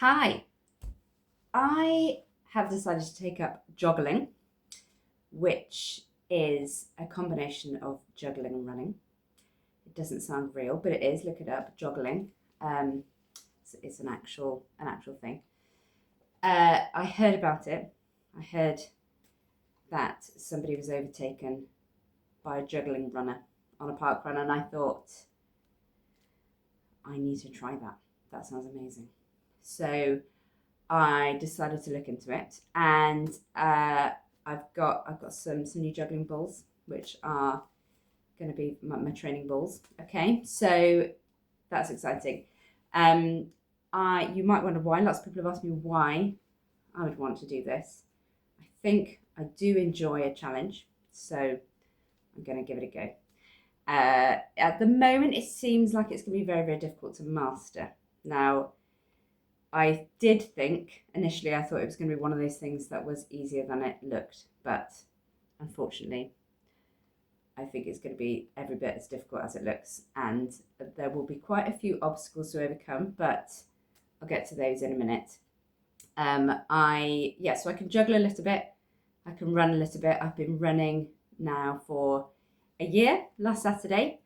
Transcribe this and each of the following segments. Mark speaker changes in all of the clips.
Speaker 1: Hi, I have decided to take up joggling, which is a combination of juggling and running. It doesn't sound real, but it is. Look it up, joggling. Um, it's an actual thing. I heard about it. I heard that somebody was overtaken by a juggling runner on a park run, and I thought I need to try that. That sounds amazing. So I decided to look into it, and I've got some new juggling balls, which are going to be my training balls. Okay, so that's exciting. Um, I You might wonder why. Lots of people have asked me why I would want to do this. I think I do enjoy a challenge, so I'm going to give it a go. At the moment, it seems like it's going to be very, very difficult to master. Now, I did think initially, I thought it was going to be one of those things that was easier than it looked, but unfortunately, I think it's going to be every bit as difficult as it looks, and there will be quite a few obstacles to overcome, but I'll get to those in a minute. So I can juggle a little bit, I can run a little bit. I've been running now for a year. Last Saturday,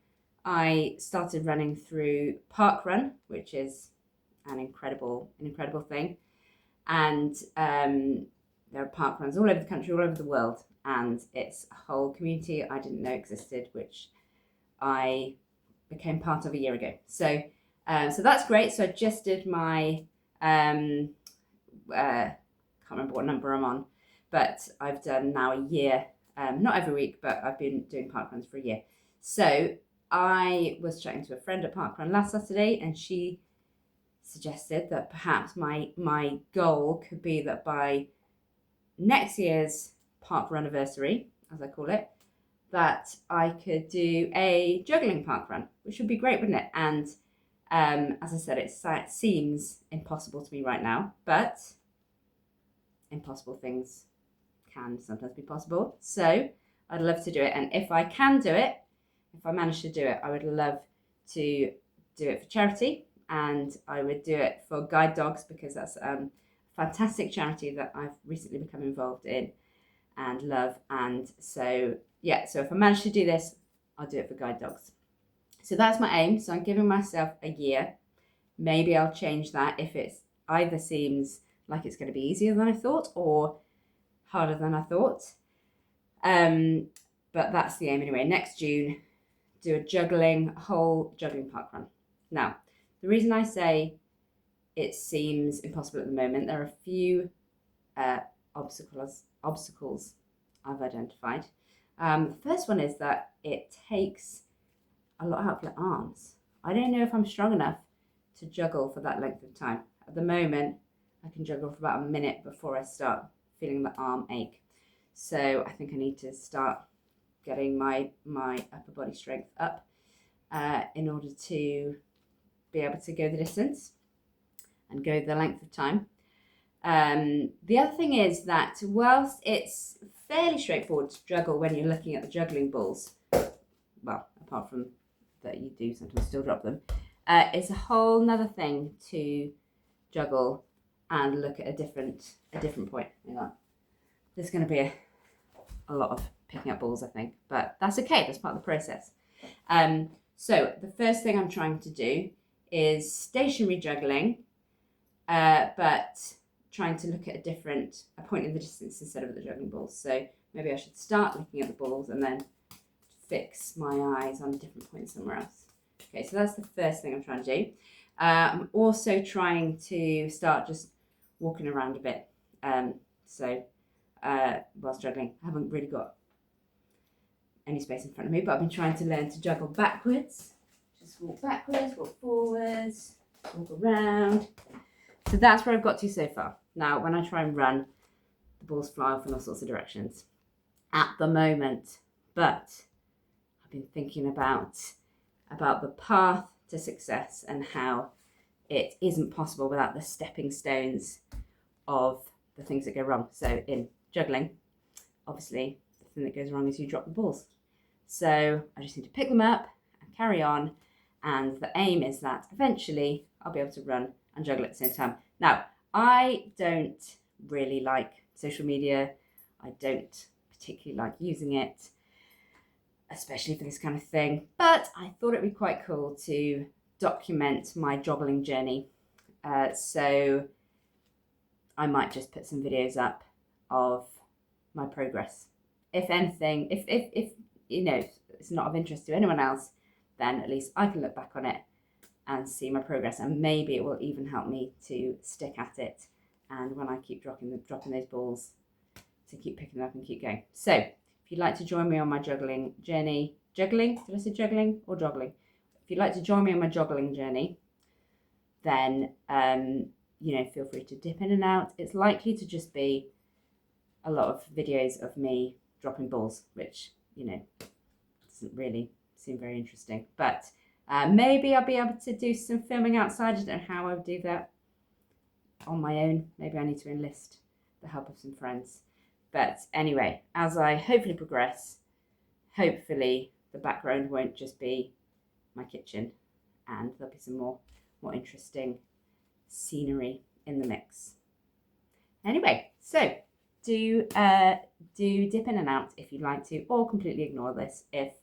Speaker 1: I started running through Park Run, which is an incredible thing. And there are park runs all over the country, all over the world, and it's a whole community I didn't know existed, which I became part of a year ago. So that's great. So I just did my can't remember what number I'm on, but I've done now a year. Not every week, but I've been doing park runs for a year. So I was chatting to a friend at Park Run last Saturday, and she suggested that perhaps my goal could be that by next year's park run anniversary, as I call it, that I could do a juggling park run, which would be great, wouldn't it? And as I said, it seems impossible to me right now, but impossible things can sometimes be possible. So I'd love to do it, and if I can do it, if I manage to do it, I would love to do it for charity, and I would do it for guide dogs, because that's a fantastic charity that I've recently become involved in and love. And so if I manage to do this, I'll do it for guide dogs. So that's my aim. So I'm giving myself a year. Maybe I'll change that if it's either seems like it's going to be easier than I thought or harder than I thought. But that's the aim anyway. Next June, do a whole juggling park run. Now, the reason I say it seems impossible at the moment, there are a few obstacles I've identified. The first one is that it takes a lot out of your arms. I don't know if I'm strong enough to juggle for that length of time. At the moment, I can juggle for about a minute before I start feeling the arm ache. So I think I need to start getting my upper body strength up in order to be able to go the distance and go the length of time. The other thing is that whilst it's fairly straightforward to juggle when you're looking at the juggling balls, well, apart from that you do sometimes still drop them, it's a whole nother thing to juggle and look at a different point. Hang on. There's going to be a lot of picking up balls, I think, but that's okay. That's part of the process. So the first thing I'm trying to do is stationary juggling, but trying to look at a point in the distance instead of the juggling balls. So maybe I should start looking at the balls and then fix my eyes on a different point somewhere else. Okay, so that's the first thing I'm trying to do. I'm also trying to start just walking around a bit. Whilst juggling, I haven't really got any space in front of me, but I've been trying to learn to juggle backwards. Just walk backwards, walk forwards, walk around. So that's where I've got to so far. Now, when I try and run, the balls fly off in all sorts of directions at the moment. But I've been thinking about the path to success and how it isn't possible without the stepping stones of the things that go wrong. So in juggling, obviously, the thing that goes wrong is you drop the balls. So I just need to pick them up and carry on. And the aim is that eventually I'll be able to run and juggle at the same time. Now, I don't really like social media. I don't particularly like using it, especially for this kind of thing. But I thought it'd be quite cool to document my joggling journey. So I might just put some videos up of my progress. If anything, if you know, it's not of interest to anyone else, then at least I can look back on it and see my progress, and maybe it will even help me to stick at it. And when I keep dropping those balls, to keep picking them up and keep going. So if you'd like to join me on my juggling journey, juggling? Did I say juggling or joggling? If you'd like to join me on my joggling journey, then feel free to dip in and out. It's likely to just be a lot of videos of me dropping balls, which doesn't really seem very interesting. But maybe I'll be able to do some filming outside. I don't know how I would do that on my own. Maybe I need to enlist the help of some friends. But anyway, as I hopefully progress, hopefully the background won't just be my kitchen, and there'll be some more interesting scenery in the mix. Anyway, so do dip in and out if you'd like to, or completely ignore this if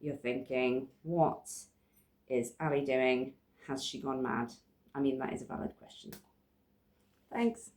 Speaker 1: you're thinking, what is Ali doing? Has she gone mad? I mean, that is a valid question. Thanks.